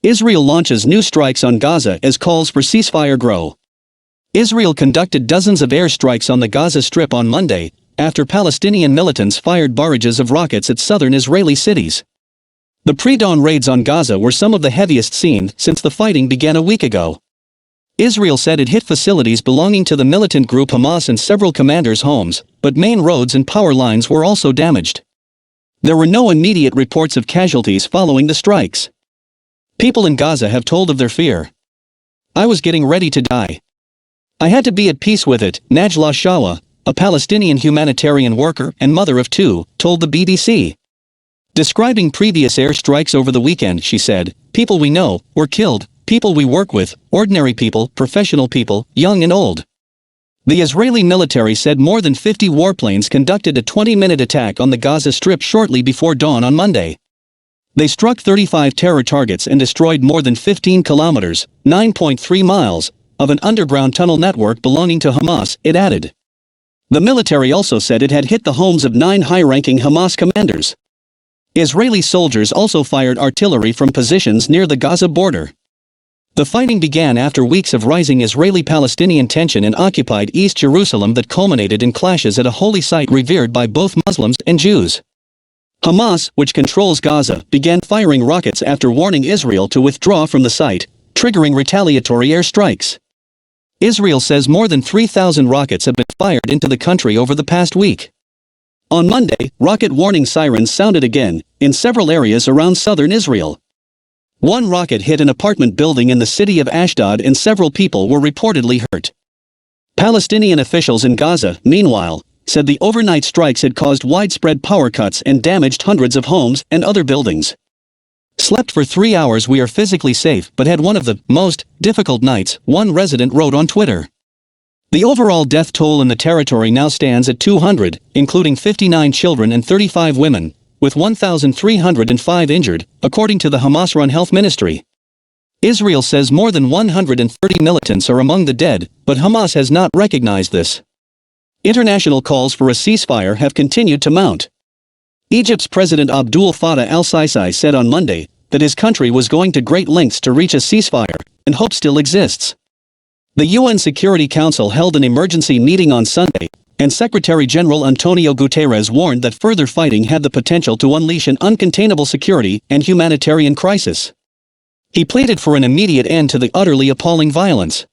Israel launches new strikes on Gaza as calls for ceasefire grow. Israel conducted dozens of airstrikes on the Gaza Strip on Monday, after Palestinian militants fired barrages of rockets at southern Israeli cities. The pre-dawn raids on Gaza were some of the heaviest seen since the fighting began a week ago. Israel said it hit facilities belonging to the militant group Hamas and several commanders' homes, but main roads and power lines were also damaged. There were no immediate reports of casualties following the strikes. People in Gaza have told of their fear. "I was getting ready to die. I had to be at peace with it," Najla Shawa, a Palestinian humanitarian worker and mother of two, told the BBC. Describing previous airstrikes over the weekend, she said, "People we know were killed, people we work with, ordinary people, professional people, young and old." The Israeli military said more than 50 warplanes conducted a 20-minute attack on the Gaza Strip shortly before dawn on Monday. They struck 35 terror targets and destroyed more than 15 kilometers, 9.3 miles, of an underground tunnel network belonging to Hamas, it added. The military also said it had hit the homes of 9 high-ranking Hamas commanders. Israeli soldiers also fired artillery from positions near the Gaza border. The fighting began after weeks of rising Israeli-Palestinian tension in occupied East Jerusalem that culminated in clashes at a holy site revered by both Muslims and Jews. Hamas, which controls Gaza, began firing rockets after warning Israel to withdraw from the site, triggering retaliatory airstrikes. Israel says more than 3,000 rockets have been fired into the country over the past week. On Monday, rocket warning sirens sounded again, in several areas around southern Israel. One rocket hit an apartment building in the city of Ashdod and several people were reportedly hurt. Palestinian officials in Gaza, meanwhile, said the overnight strikes had caused widespread power cuts and damaged hundreds of homes and other buildings. "Slept for 3 hours. We are physically safe but had one of the most difficult nights," one resident wrote on Twitter. The overall death toll in the territory now stands at 200, including 59 children and 35 women, with 1,305 injured, according to the Hamas-run health ministry. Israel says more than 130 militants are among the dead, but Hamas has not recognized this. International calls for a ceasefire have continued to mount. Egypt's President Abdul Fattah al-Sisi said on Monday that his country was going to great lengths to reach a ceasefire, and hope still exists. The UN Security Council held an emergency meeting on Sunday, and Secretary-General Antonio Guterres warned that further fighting had the potential to unleash an uncontainable security and humanitarian crisis. He pleaded for an immediate end to the utterly appalling violence.